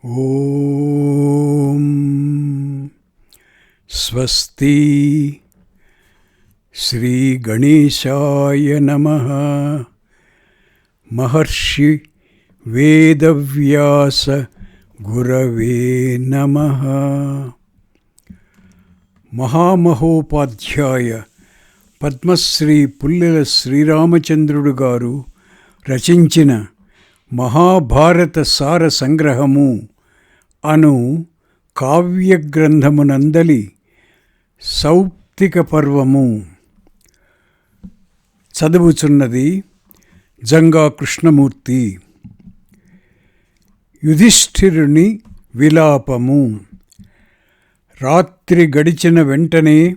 ఓం స్వస్తి శ్రీ గణేశాయ నమః. మహర్షి వేదవ్యాస గురవే నమః. మహామహోపాధ్యాయ పద్మశ్రీ పుల్లెల శ్రీరామచంద్రుడు గారు రచించిన మహాభారత సార సంగ్రహము అను కావ్యగ్రంథమునందలి సౌప్తిక పర్వము చదువుచున్నది జంగా కృష్ణమూర్తి. యుధిష్ఠిరుని విలాపము. రాత్రి గడిచిన వెంటనే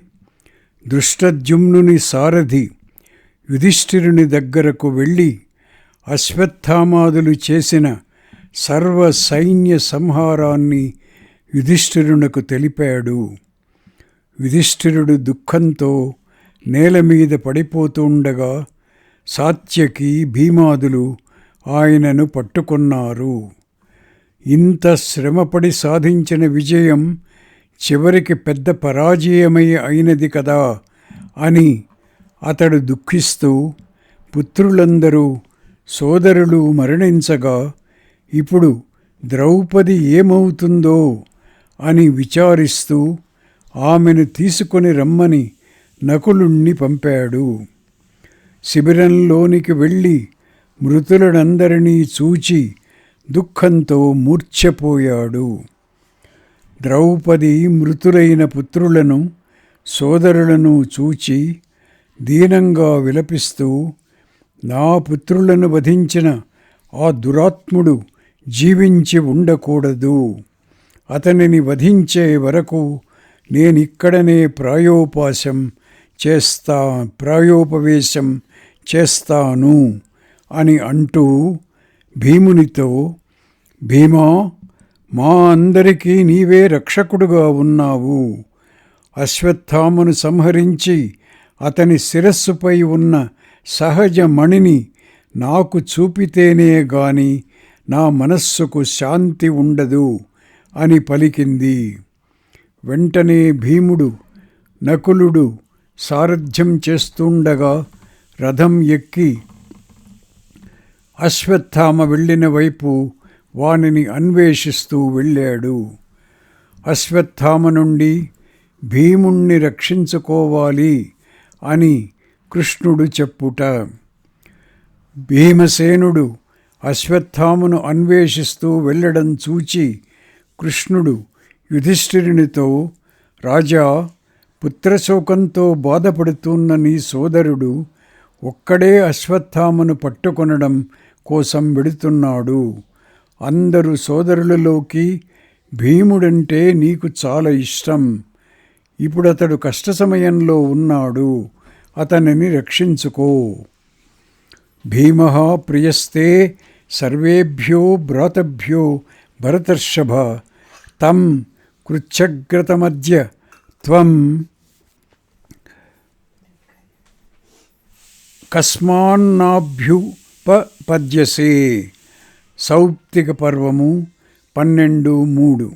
దృష్టద్యుమ్నుని సారథి యుధిష్ఠిరుని దగ్గరకు వెళ్ళి అశ్వత్థామాదులు చేసిన సర్వ సైన్య సంహారాన్ని యుధిష్ఠిరునకు తెలిపాడు. యుధిష్ఠిరుడు దుఃఖంతో నేల మీద పడిపోతుండగా సాత్యకి భీమాదులు ఆయనను పట్టుకున్నారు. ఇంత శ్రమపడి సాధించిన విజయం చివరికి పెద్ద పరాజయమై అయినది కదా అని అతడు దుఃఖిస్తూ, పుత్రులందరూ సోదరులు మరణించగా ఇప్పుడు ద్రౌపది ఏమవుతుందో అని విచారిస్తూ ఆమెను తీసుకొని రమ్మని నకులుణ్ణి పంపాడు. శిబిరంలోనికి వెళ్ళి మృతులనందరినీ చూచి దుఃఖంతో మూర్ఛపోయాడు. ద్రౌపది మృతులైన పుత్రులను సోదరులను చూచి దీనంగా విలపిస్తూ, నా పుత్రులను వధించిన ఆ దురాత్ముడు జీవించి ఉండకూడదు. అతనిని వధించే వరకు నేనిక్కడనే ప్రాయోపవేశం చేస్తాను అని అంటూ భీమునితో, భీమా, మా అందరికీ నీవే రక్షకుడుగా ఉన్నావు. అశ్వత్థామను సంహరించి అతని శిరస్సుపై ఉన్న సహజ మణిని నాకు చూపితేనే గాని నా మనస్సుకు శాంతి ఉండదు అని పలికింది. వెంటనే భీముడు నకులుడు సారథ్యం చేస్తుండగా రథం ఎక్కి అశ్వత్థామ వెళ్ళిన వైపు వానిని అన్వేషిస్తూ వెళ్ళాడు. అశ్వత్థామ నుండి భీముణ్ణి రక్షించుకోవాలి అని కృష్ణుడు చెప్పుట. భీమసేనుడు అశ్వత్థామను అన్వేషిస్తూ వెళ్ళడం చూచి కృష్ణుడు యుధిష్ఠిరునితో, రాజా, పుత్రశోకంతో బాధపడుతున్న నీ సోదరుడు ఒక్కడే అశ్వత్థామను పట్టుకొనడం కోసం వెడుతున్నాడు. అందరు సోదరులలోకి భీముడంటే నీకు చాలా ఇష్టం. ఇప్పుడతడు కష్ట సమయంలో ఉన్నాడు. అతనిని రక్షించుకో. భీమః ప్రియస్తే సర్వేభ్యో భ్రాతభ్యో భరతర్షభ తం కృచ్ఛగ్రతమద్య త్వం కస్మాన్నాభ్యుపపద్యసే. సౌప్తిక పర్వము 12:3.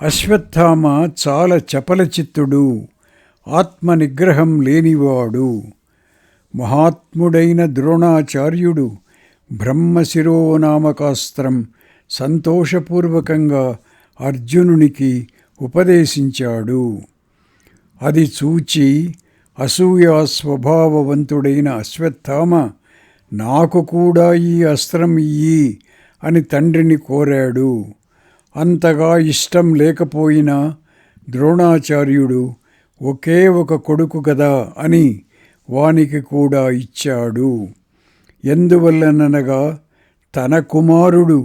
అశ్వత్థామ చాలా చపలచిత్తుడు, ఆత్మనిగ్రహం లేనివాడు. మహాత్ముడైన ద్రోణాచార్యుడు బ్రహ్మశిరోనామకాస్త్రం సంతోషపూర్వకంగా అర్జునునికి ఉపదేశించాడు. అది చూచి అసూయా స్వభావవంతుడైన అశ్వత్థామ, నాకు కూడా ఈ అస్త్రం ఇయ్యి అని తండ్రిని కోరాడు. అంతగా ఇష్టం లేకపోయినా ద్రోణాచార్యుడు ఒకే ఒక కొడుకు కదా అని వానికి కూడా ఇచ్చాడు. ఎందువల్లనగా తన కుమారుడు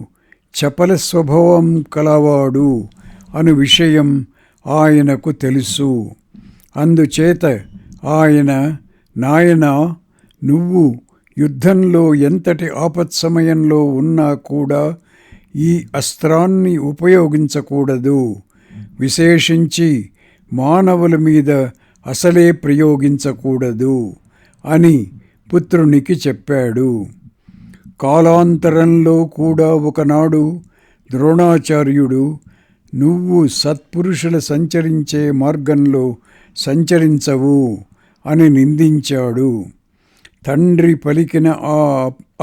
చపల స్వభావం కలవాడు అను విషయం ఆయనకు తెలుసు. అందుచేత ఆయన, నాయనా, నువ్వు యుద్ధంలో ఎంతటి ఆపత్సమయంలో ఉన్నా కూడా ఈ అస్త్రాన్ని ఉపయోగించకూడదు. విశేషించి మానవుల మీద అసలే ప్రయోగించకూడదు అని పుత్రునికి చెప్పాడు. కాలాంతరంలో కూడా ఒకనాడు ద్రోణాచార్యుడు, నువ్వు సత్పురుషుల సంచరించే మార్గంలో సంచరించవు అని నిందించాడు. తండ్రి పలికిన ఆ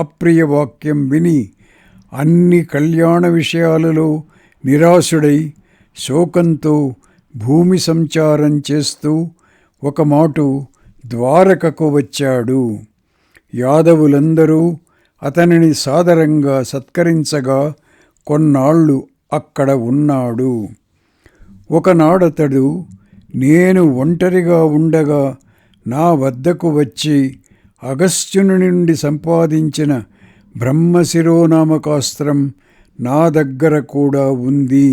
అప్రియ వాక్యం విని అన్ని కళ్యాణ విషయాలలో నిరాశుడై శోకంతో భూమి సంచారం చేస్తూ ఒకమాటు ద్వారకకు వచ్చాడు. యాదవులందరూ అతనిని సాదరంగా సత్కరించగా కొన్నాళ్ళు అక్కడ ఉన్నాడు. ఒకనాడతడు, నేను ఒంటరిగా ఉండగా నా వద్దకు వచ్చి అగస్త్యుని నుండి సంపాదించిన బ్రహ్మశిరోనామకాస్త్రం నా దగ్గర కూడా ఉంది,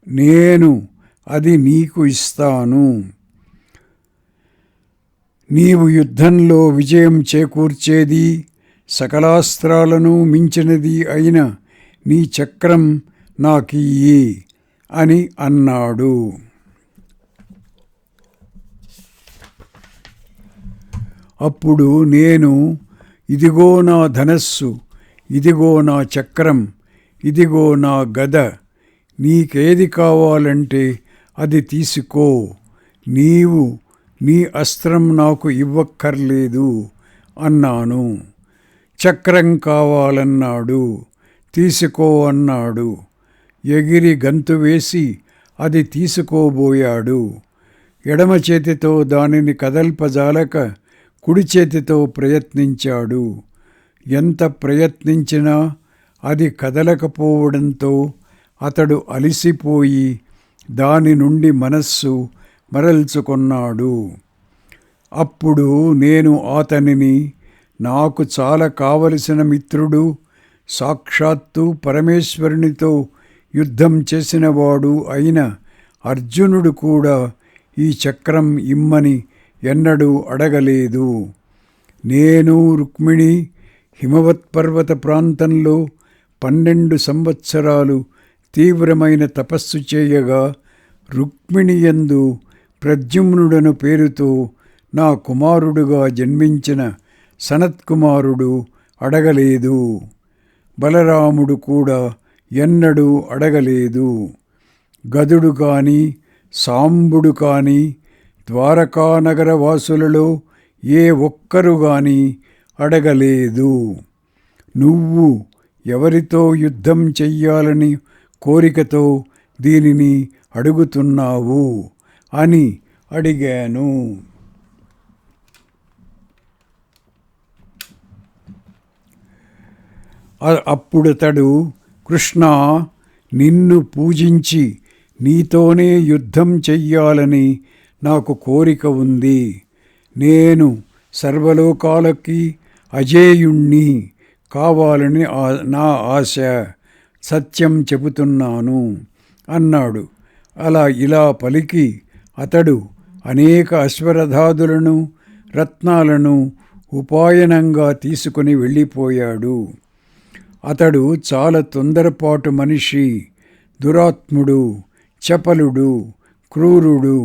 నేను అది నీకు ఇస్తాను. నీవు యుద్ధంలో విజయం చేకూర్చేది, సకలాస్త్రాలను మించినది అయిన నీ చక్రం నాకియ్యి అని అన్నాడు. అప్పుడు నేను, ఇదిగో నా ధనస్సు, ఇదిగో నా చక్రం, ఇదిగో నా గద, నీకేది కావాలంటే అది తీసుకో, నీవు నీ అస్త్రం నాకు ఇవ్వక్కర్లేదు అన్నాను. చక్రం కావాలన్నాడు. తీసుకో అన్నాడు. ఎగిరి గంతు వేసి అది తీసుకోబోయాడు. ఎడమ చేతితో దానిని కదల్పజాలక కుడి చేతితో ప్రయత్నించాడు. ఎంత ప్రయత్నించినా అది కదలకపోవడంతో అతడు అలిసిపోయి దాని నుండి మనస్సు మరల్చుకొన్నాడు. అప్పుడు నేను అతనిని, నాకు చాలా కావలసిన మిత్రుడు, సాక్షాత్తు పరమేశ్వరునితో యుద్ధం చేసినవాడు అయిన అర్జునుడు కూడా ఈ చక్రం ఇమ్మని ఎన్నడూ అడగలేదు. నేను రుక్మిణి హిమవత్పర్వత ప్రాంతంలో 12 సంవత్సరాలు తీవ్రమైన తపస్సు చేయగా రుక్మిణియందు ప్రద్యుమ్నుడను పేరుతో నా కుమారుడుగా జన్మించిన సనత్కుమారుడు అడగలేదు. బలరాముడు కూడా ఎన్నడూ అడగలేదు. గదుడు కాని సాంబుడు కాని ద్వారకానగర వాసులలో ఏ ఒక్కరు గాని అడగలేదు. నువ్వు ఎవరితో యుద్ధం చెయ్యాలని కోరికతో దీనిని అడుగుతున్నావు అని అడిగాను. అప్పుడతడు, కృష్ణ, నిన్ను పూజించి నీతోనే యుద్ధం చెయ్యాలని నాకు కోరిక ఉంది. నేను సర్వలోకాలకి అజేయుణ్ణి కావాలని నా ఆశ. సత్యం చెబుతున్నాను అన్నాడు. ఇలా పలికి అతడు అనేక అశ్వరథాదులను రత్నాలను ఉపాయనంగా తీసుకుని వెళ్ళిపోయాడు. అతడు చాలా తొందరపాటు మనిషి, దురాత్ముడు, చపలుడు, క్రూరుడు,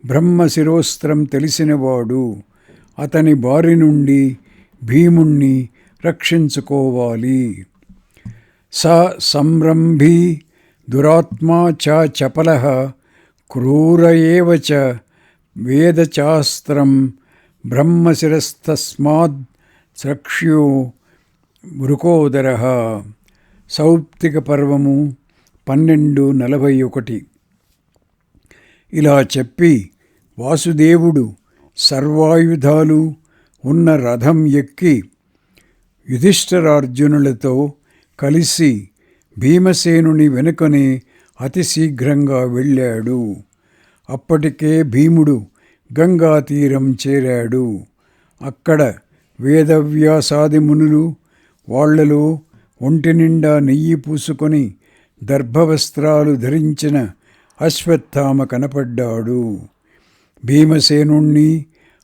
బ్రహ్మశిరోస్త్రం తెలిసినవాడు. అతని బారి నుండి భీముణ్ణి రక్షించుకోవాలి. స సంరంభీ దురాత్మా చ చపలః క్రూర ఏవ చ వేదచాస్త్రం బ్రహ్మశిరస్తస్మాద్ స్రక్ష్యో వృకోదరః. సౌప్తిక పర్వము 12:41. ఇలా చెప్పి వాసుదేవుడు సర్వాయుధాలు ఉన్న రథం ఎక్కి యుధిష్ఠిరార్జునులతో కలిసి భీమసేనుని వెనుకనే అతి శీఘ్రంగా వెళ్ళాడు. అప్పటికే భీముడు గంగా తీరం చేరాడు. అక్కడ వేదవ్యాసాది మునులు, వాళ్లలో ఒంటి నిండా నెయ్యి పూసుకొని దర్భవస్త్రాలు ధరించిన అశ్వత్థామ కనపడ్డాడు. భీమసేనుణ్ణి,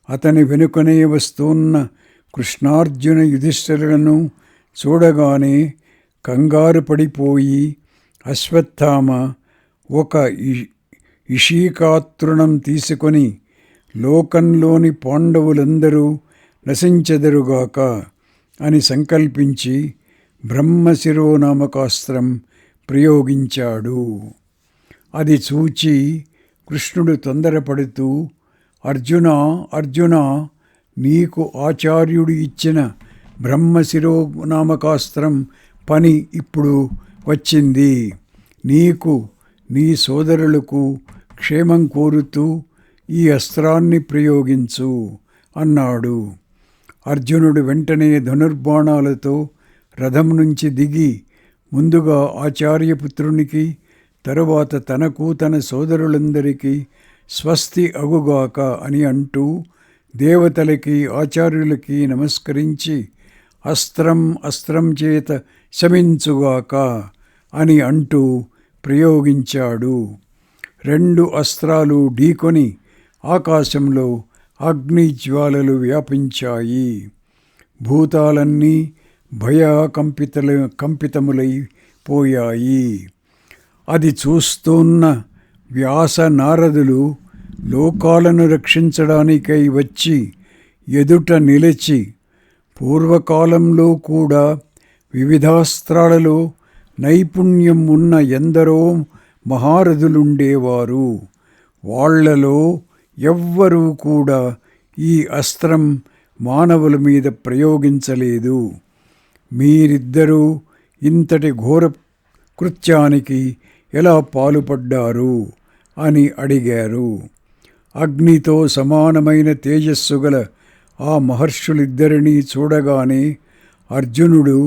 అతని వెనుకనే వస్తున్న కృష్ణార్జున యుధిష్ఠిరులను చూడగానే కంగారు పడిపోయి అశ్వత్థామ ఒక ఇషీకాతృణం తీసుకొని, లోకంలోని పాండవులందరూ నశించెదరుగాక అని సంకల్పించి బ్రహ్మశిరోనామకాస్త్రం ప్రయోగించాడు. అది చూచి కృష్ణుడు తొందరపడుతూ, అర్జునా అర్జునా, నీకు ఆచార్యుడు ఇచ్చిన బ్రహ్మశిరోనామకాస్త్రం పని ఇప్పుడు వచ్చింది. నీకు నీ సోదరులకు క్షేమం కోరుతూ ఈ అస్త్రాన్ని ప్రయోగించు అన్నాడు. అర్జునుడు వెంటనే ధనుర్బాణాలతో రథం నుంచి దిగి ముందుగా ఆచార్యపుత్రునికి, తరువాత తనకు తన సోదరులందరికీ స్వస్తి అగుగాక అని అంటూ దేవతలకి ఆచార్యులకి నమస్కరించి అస్త్రం అస్త్రం చేత శమించుగాక అని అంటూ ప్రయోగించాడు. 2 అస్త్రాలు ఢీకొని ఆకాశంలో అగ్నిజ్వాలలు వ్యాపించాయి. భూతాలన్నీ కంపితములైపోయాయి. అది చూస్తున్న వ్యాస నారదులు లోకాలను రక్షించడానికై వచ్చి ఎదుట నిలిచి, పూర్వకాలంలో కూడా వివిధాస్త్రాలలో నైపుణ్యం ఉన్న ఎందరో మహారథులుండేవారు. వాళ్లలో ఎవ్వరూ కూడా ఈ అస్త్రం మానవుల మీద ప్రయోగించలేదు. మీరిద్దరూ ఇంతటి ఘోర కృత్యానికి ఎలా పాలుపడ్డారు అని అడిగారు. అగ్నితో సమానమైన తేజస్సు గల ఆ మహర్షులిద్దరినీ చూడగానే అర్జునుడు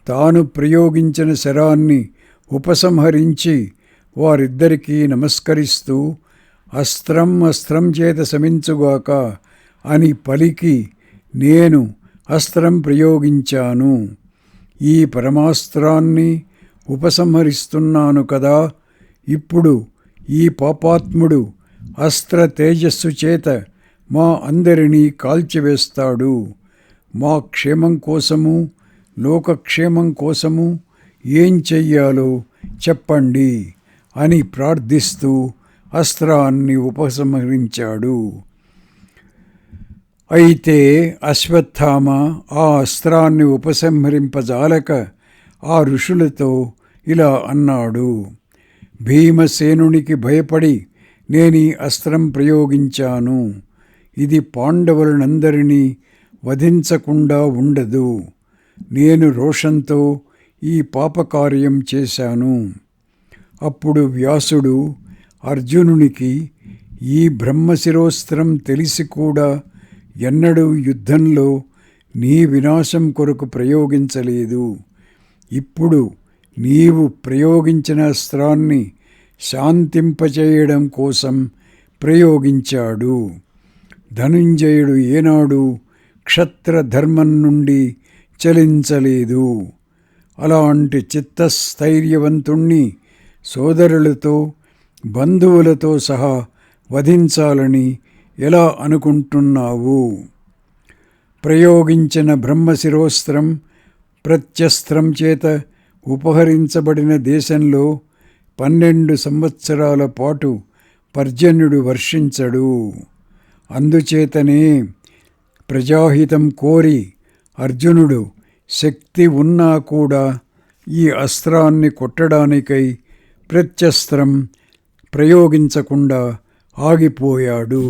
తాను ప్రయోగించిన శరాన్ని ఉపసంహరించి వారిద్దరికీ నమస్కరిస్తూ అస్త్రం అస్త్రం చేత శమించుగాక అని పలికి, నేను అస్త్రం ప్రయోగించాను, ఈ పరమాస్త్రాన్ని ఉపసంహరిస్తున్నాను కదా, ఇప్పుడు ఈ పాపాత్ముడు అస్త్ర తేజస్సు చేత మా అందరినీ కాల్చివేస్తాడు. మా క్షేమం కోసము, లోకక్షేమం కోసము ఏం చెయ్యాలో చెప్పండి అని ప్రార్థిస్తూ అస్త్రాన్ని ఉపసంహరించాడు. అయితే అశ్వత్థామ ఆ అస్త్రాన్ని ఉపసంహరింపజాలక ఆ ఋషులతో ఇలా అన్నాడు. భీమసేనునికి భయపడి నేను ఈ అస్త్రం ప్రయోగించాను. ఇది పాండవులనందరినీ వధించకుండా ఉండదు. నేను రోషంతో ఈ పాపకార్యం చేశాను. అప్పుడు వ్యాసుడు అర్జునునికి ఈ బ్రహ్మశిరోస్త్రం తెలిసి కూడా ఎన్నడూ యుద్ధంలో నీ వినాశం కొరకు ప్రయోగించలేదు. ఇప్పుడు నీవు ప్రయోగించిన అస్త్రాన్ని శాంతింపచేయడం కోసం ప్రయోగించాడు. ధనుంజయుడు ఏనాడు క్షత్రధర్మం నుండి చలించలేదు. అలాంటి చిత్తస్థైర్యవంతుణ్ణి సోదరులతో బంధువులతో సహా వధించాలని ఎలా అనుకుంటున్నావు? ప్రయోగించిన బ్రహ్మశిరోస్త్రం ప్రత్యస్త్రం చేత ఉపహరించబడిన దేశంలో 12 సంవత్సరాల పాటు పర్జన్యుడు వర్షించడు. అందుచేతనే ప్రజాహితం కోరి అర్జునుడు శక్తి ఉన్నా కూడా ఈ అస్త్రాన్ని కొట్టడానికై ప్రత్యస్త్రం ప్రయోగించకుండా ఆగిపోయాడు.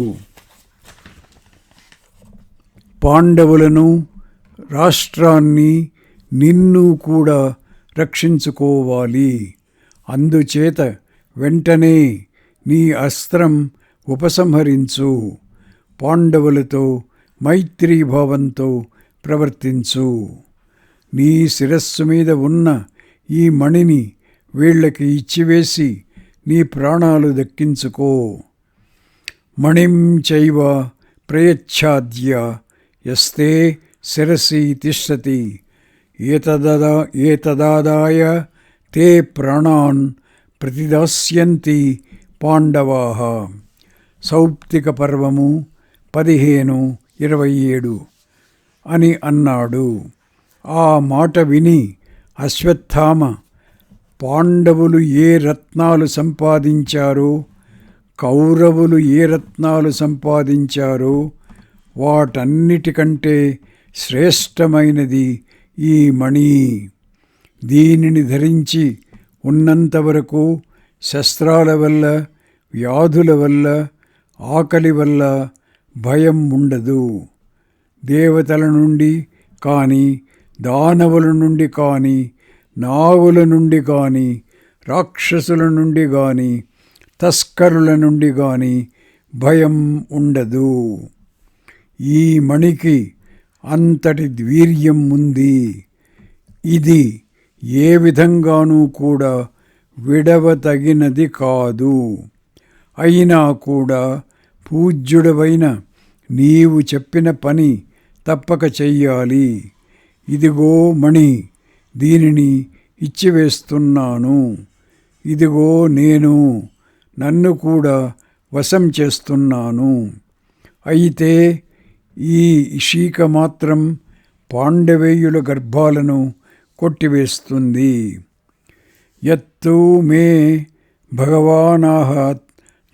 పాండవులను, రాష్ట్రాన్ని, నిన్ను కూడా రక్షించుకోవాలి. అందుచేత వెంటనే నీ అస్త్రం ఉపసంహరించు. పాండవులతో మైత్రీభావంతో ప్రవర్తించు. నీ శిరస్సు మీద ఉన్న ఈ మణిని వీళ్ళకి ఇచ్చివేసి నీ ప్రాణాలు దక్కించుకో. మణిం చైవ ప్రయచ్ఛాద్య యస్తే శిరసి తిష్టతి ఏతదాదాయ తే ప్రాణాన్ ప్రతిదాస్యంతి పాండవాః. సౌప్తిక పర్వము 15:27 అని అన్నాడు. ఆ మాట విని అశ్వత్థామ పాండవులు ఏ రత్నాలు సంపాదించారో, కౌరవులు ఏ రత్నాలు సంపాదించారో వాటన్నిటికంటే శ్రేష్టమైనది ఈ మణి. దీనిని ధరించి ఉన్నంతవరకు శస్త్రాల వల్ల, వ్యాధుల వల్ల, ఆకలి వల్ల భయం ఉండదు. దేవతల నుండి కానీ, దానవుల నుండి కానీ, నాగుల నుండి కానీ, రాక్షసుల నుండి కానీ, తస్కరుల నుండి కానీ భయం ఉండదు. ఈ మణికి అంతటి వీర్యం ఉంది. ఇది ఏ విధంగానూ కూడా విడవతగినది కాదు. అయినా కూడా పూజ్యుడవైన నీవు చెప్పిన పని తప్పక చెయ్యాలి. ఇదిగో మణి, దీనిని ఇచ్చివేస్తున్నాను. ఇదిగో నేను, నన్ను కూడా వశం చేస్తున్నాను. అయితే ఈ ఇషిక మాత్రం పాండవేయుల గర్భాలను కొట్టివేస్తుంది. యత్తు మే భగవానాహ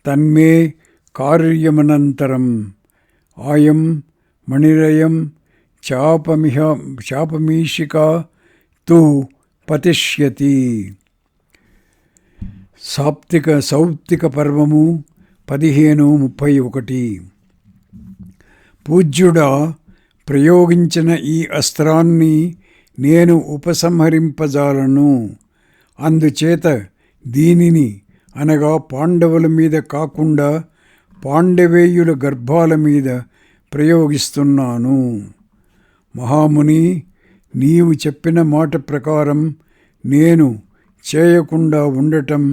తన్మే కార్యమనంతరం ఆయం మణిరయం చాపమీషికా తు పతిష్యతి. సౌప్తిక పర్వము 15:31. పూజ్యుడా, ప్రయోగించిన ఈ అస్త్రాన్ని నేను ఉపసంహరింపజాలను. అందుచేత దీనిని అనగా పాండవుల మీద కాకుండా పాండవేయుల గర్భాల మీద ప్రయోగిస్తున్నాను. మహాముని, నీవు చెప్పిన మాట ప్రకారం నేను చేయకుండా ఉండటం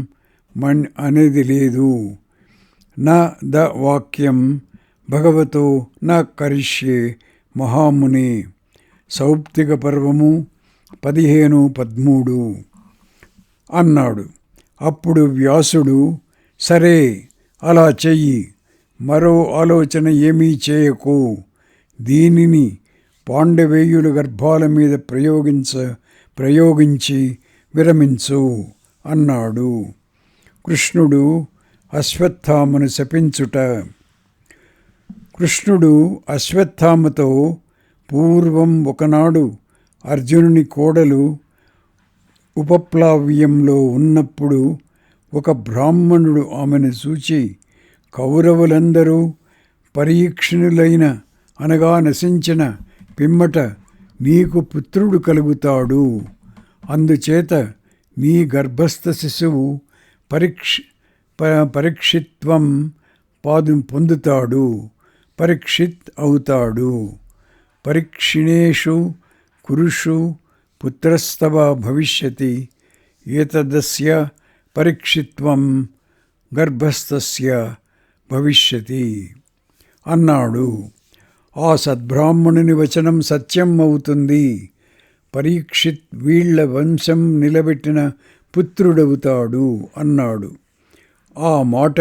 అనేది లేదు. నా ద వాక్యం భగవతో నా కరిష్యే మహాముని. సౌప్తిక పర్వము 15:13 అన్నాడు. అప్పుడు వ్యాసుడు, సరే అలా చెయ్యి, మరో ఆలోచన ఏమీ చేయకు, దీనిని పాండవేయుల గర్భాల మీద ప్రయోగించి విరమించు అన్నాడు. కృష్ణుడు అశ్వత్థామను శపించుట. కృష్ణుడు అశ్వత్థామతో పూర్వం ఒకనాడు అర్జునుని కోడలు ఉపప్లావ్యంలో ఉన్నప్పుడు ఒక బ్రాహ్మణుడు ఆమెను చూచి, కౌరవులందరూ పరీక్షణులైన అనగా నశించిన పిమ్మట నీకు పుత్రుడు కలుగుతాడు. అందుచేత నీ గర్భస్థ శిశువు పరీక్షిత్వం పొందుతాడు, పరీక్షిత్ అవుతాడు. పరీక్షిణేషు కురుషు పుత్రస్తవ భవిష్యతి, ఏతదస్య పరీక్షిత్వం గర్భస్థస్య భవిష్యతి అన్నాడు. ఆ సద్బ్రాహ్మణుని వచనం సత్యం అవుతుంది. పరీక్షిత్ వీళ్ల వంశం నిలబెట్టిన పుత్రుడవుతాడు అన్నాడు. ఆ మాట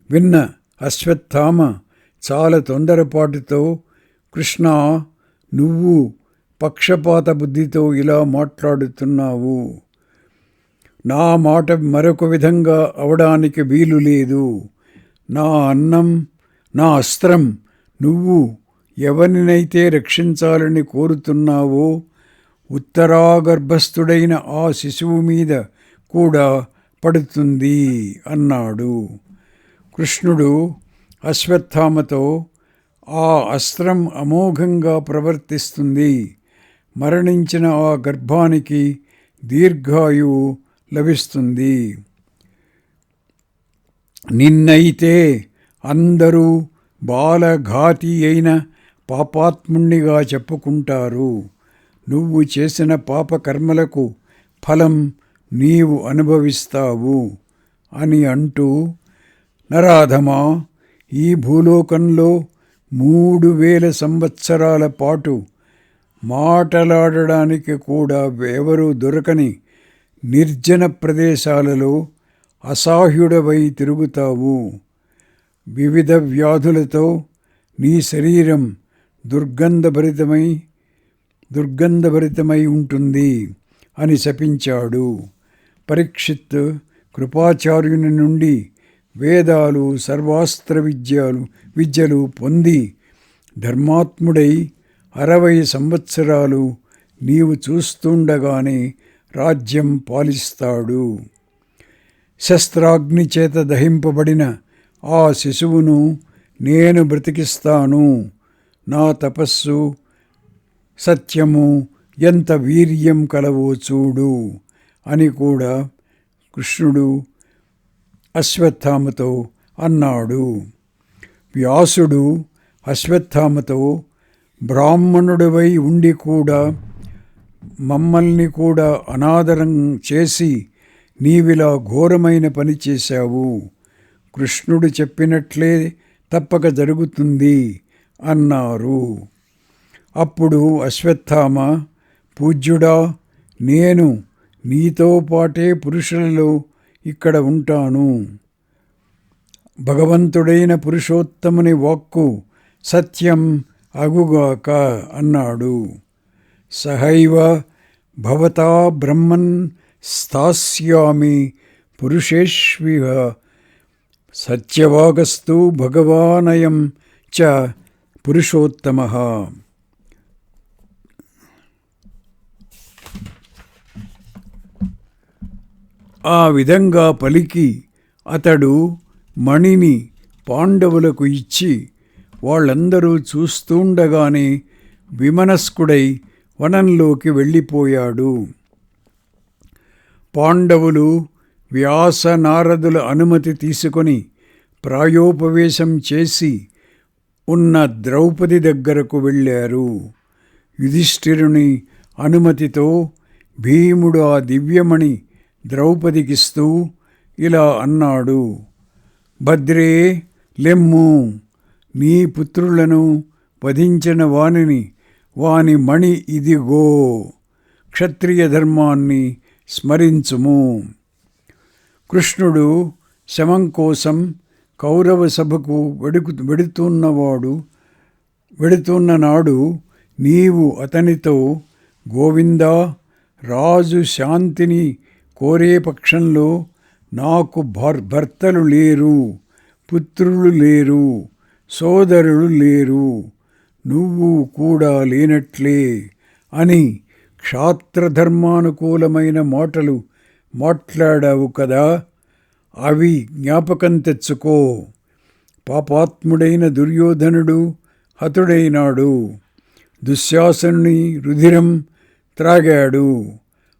విన్న అశ్వత్థామ చాలా తొందరపాటుతో, కృష్ణ, నువ్వు పక్షపాత బుద్ధితో ఇలా మాట్లాడుతున్నావు. నా మాట మరొక విధంగా అవడానికి వీలు లేదు. నా అస్త్రం నువ్వు ఎవరినైతే రక్షించాలని కోరుతున్నావో ఉత్తరాగర్భస్థుడైన ఆ శిశువు మీద కూడా పడుతుంది అన్నాడు. కృష్ణుడు అశ్వత్థామతో, ఆ అస్త్రం అమోఘంగా ప్రవర్తిస్తుంది. మరణించిన ఆ గర్భానికి దీర్ఘాయువు లభిస్తుంది. నిన్నైతే అందరూ బాలఘాతి అయిన పాపాత్ముణ్ణిగా చెప్పుకుంటారు. నువ్వు చేసిన పాపకర్మలకు ఫలం నీవు అనుభవిస్తావు అని అంటూ, నరాధమా, ఈ భూలోకంలో 3000 సంవత్సరాల పాటు మాటలాడడానికి కూడా ఎవరూ దొరకని నిర్జన ప్రదేశాలలో అసహ్యుడవై తిరుగుతావు. వివిధ వ్యాధులతో నీ శరీరం దుర్గంధభరితమై ఉంటుంది అని శపించాడు. పరీక్షిత్ కృపాచార్యుని నుండి వేదాలు, సర్వాస్త్ర విద్యలు పొంది ధర్మాత్ముడై 60 సంవత్సరాలు నీవు చూస్తుండగానే రాజ్యం పాలిస్తాడు. శస్త్రాగ్ని చేత దహింపబడిన ఆ శిశువును నేను బ్రతికిస్తాను. నా తపస్సు, సత్యము ఎంత వీర్యం కలవో చూడు అని కూడా కృష్ణుడు అశ్వత్థామతో అన్నాడు. వ్యాసుడు అశ్వత్థామతో, బ్రాహ్మణుడివై ఉండి కూడా మమ్మల్ని కూడా అనాదరం చేసి నీవిలా ఘోరమైన పని చేశావు. కృష్ణుడు చెప్పినట్లే తప్పక జరుగుతుంది అన్నారు. అప్పుడు అశ్వత్థామ, పూజ్యుడా, నేను నీతో పాటే పురుషులలో ఇక్కడ ఉంటాను. భగవంతుడైన పురుషోత్తముని వాక్కు సత్యం అగుగాక అన్నాడు. సహైవ భవతా బ్రహ్మన్ స్థాస్యామి పురుషేష్వివ సత్యవాగస్తు భగవానయం చ పురుషోత్తమః. ఆ విధంగా పలికి అతడు మణిని పాండవులకు ఇచ్చి వాళ్ళందరూ చూస్తుండగానే విమనస్కుడై వనంలోకి వెళ్ళిపోయాడు. పాండవులు వ్యాస నారదుల అనుమతి తీసుకొని ప్రాయోపవేశం చేసి ఉన్న ద్రౌపది దగ్గరకు వెళ్ళారు. యుధిష్ఠిరుని అనుమతితో భీముడు ఆ దివ్యమణి ద్రౌపదికిస్తూ ఇలా అన్నాడు. భద్రే, లెమ్ము, నీ పుత్రులను వధించిన వాని మణి ఇదిగో. క్షత్రియ ధర్మాన్ని స్మరించుము. కృష్ణుడు శమం కోసం కౌరవ సభకు వెడుతున్న నాడు నీవు అతనితో, గోవిందా, రాజు శాంతిని కోరే పక్షంలో నాకు భర్తలు లేరు, పుత్రులు లేరు, సోదరులు లేరు, నువ్వు కూడా లేనట్లే అని క్షాత్రధర్మానుకూలమైన మాటలు మాట్లాడావు కదా, అవి జ్ఞాపకం తెచ్చుకో. పాపాత్ముడైన దుర్యోధనుడు హతుడైనాడు. దుశ్శాసనుని రుధిరం త్రాగాడు.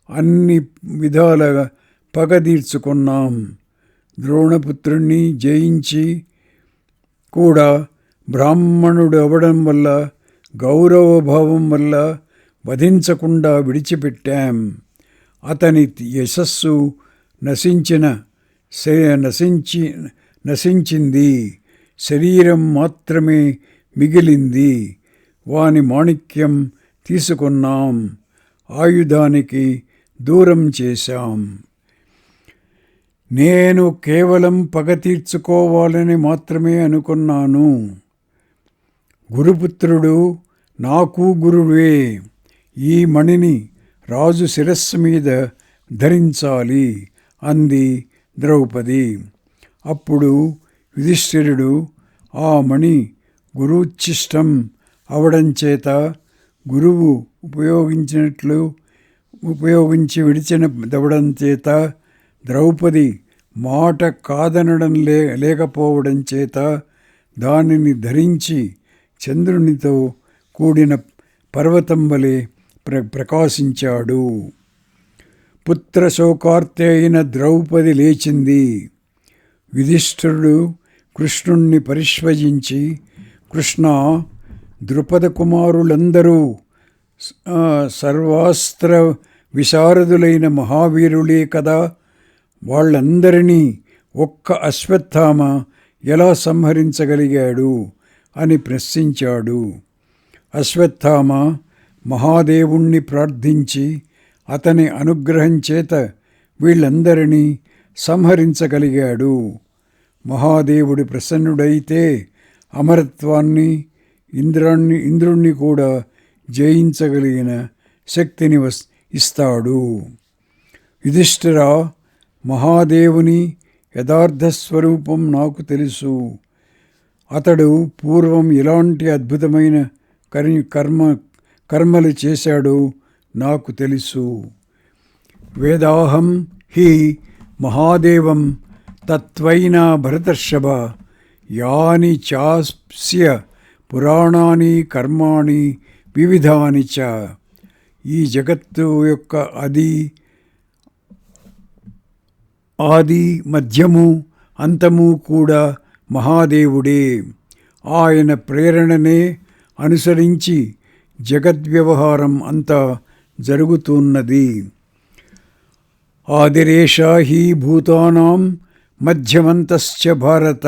అన్ని విధాలుగా పగ తీర్చుకున్నాం. ద్రోణపుత్రుణ్ణి జయించి కూడా బ్రాహ్మణుడు అవడం వల్ల, గౌరవభావం వల్ల వధించకుండా విడిచిపెట్టాం. అతని యశస్సు నశించింది. శరీరం మాత్రమే మిగిలింది. వాని మాణిక్యం తీసుకున్నాం. ఆయుధానికి దూరం చేశాం. నేను కేవలం పగ తీర్చుకోవాలని మాత్రమే అనుకున్నాను. గురుపుత్రుడు నాకు గురువే. ఈ మణిని రాజు శిరస్సు మీద ధరించాలి అంది ద్రౌపది. అప్పుడు యుధిష్ఠిరుడు ఆ మణి గురువుచ్చిష్టం అవడం చేత, గురువు ఉపయోగించి విడిచిన దవడం చేత, ద్రౌపది మాట కాదనడం లేకపోవడం చేత దానిని ధరించి చంద్రునితో కూడిన పర్వతం వలె ప్రకాశించాడు. పుత్రశోకార్తె అయిన ద్రౌపది లేచింది. యుధిష్ఠిరుడు కృష్ణుణ్ణి పరిష్వజించి, కృష్ణ, ద్రుపద కుమారులందరూ సర్వాస్త్ర విశారదులైన మహావీరులే కదా, వాళ్ళందరినీ ఒక్క అశ్వత్థామ ఎలా సంహరించగలిగాడు అని ప్రశ్నించాడు. అశ్వత్థామ మహాదేవుణ్ణి ప్రార్థించి అతని అనుగ్రహం చేత వీళ్ళందరినీ సంహరించగలిగాడు. మహాదేవుడి ప్రసన్నుడైతే అమరత్వాన్ని, ఇంద్రుణ్ణి కూడా జయించగలిగిన శక్తిని ఇస్తాడు. యుధిష్ఠిరా, మహాదేవుని యథార్థ స్వరూపం నాకు తెలుసు. అతడు పూర్వం ఎలాంటి అద్భుతమైన కర్మలు చేశాడో నాకు తెలుసు. వేదాహం హి మహాదేవం తత్వైనా భరతర్షభ యాని చాస్య పురాణాని కర్మాణి వివిధాని చ. ఈ జగత్తు యొక్క ఆది మధ్యము అంతము కూడా మహాదేవుడే. ఆయన ప్రేరణనే అనుసరించి జగద్వ్యవహారం అంతా జరుగుతున్నది. ఆదిరేషా హి భూతానాం మధ్యమంతశ్చ భారత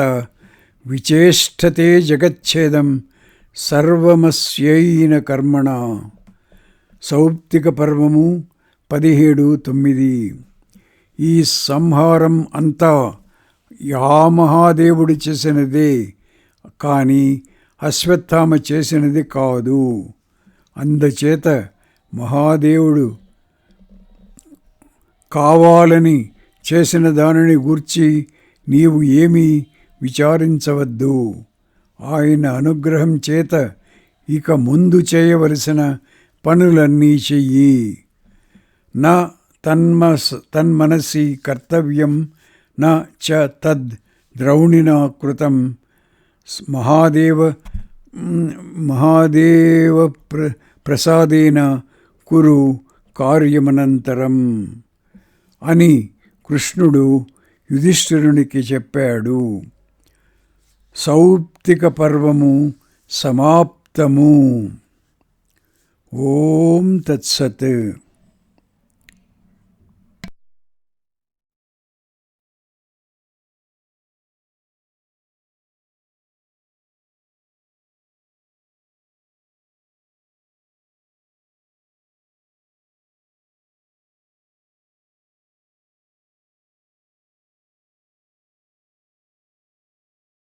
విచేష్టతే జగచ్ఛేదం సర్వమస్యైన కర్మణ. సౌప్తిక పర్వము 17:9. ఈ సంహారం అంతా యా మహాదేవుడు చేసినదే కానీ అశ్వత్థామ చేసినది కాదు. అందుచేత మహాదేవుడు కావాలని చేసిన దానిని గూర్చి నీవు ఏమీ విచారించవద్దు. ఆయన అనుగ్రహం చేత ఇక ముందు చేయవలసిన పనులన్నీ చెయ్యి. నా తన్మనసి కర్తవ్యం నా చ తద్ ద్రౌణినా కృతం మహాదేవ ప్రసాదేన కురు కార్యమనంతరం అని కృష్ణుడు యుధిష్ఠిరునికి చెప్పాడు. సౌప్తిక పర్వము సమాప్తము. ఓం తత్సత్.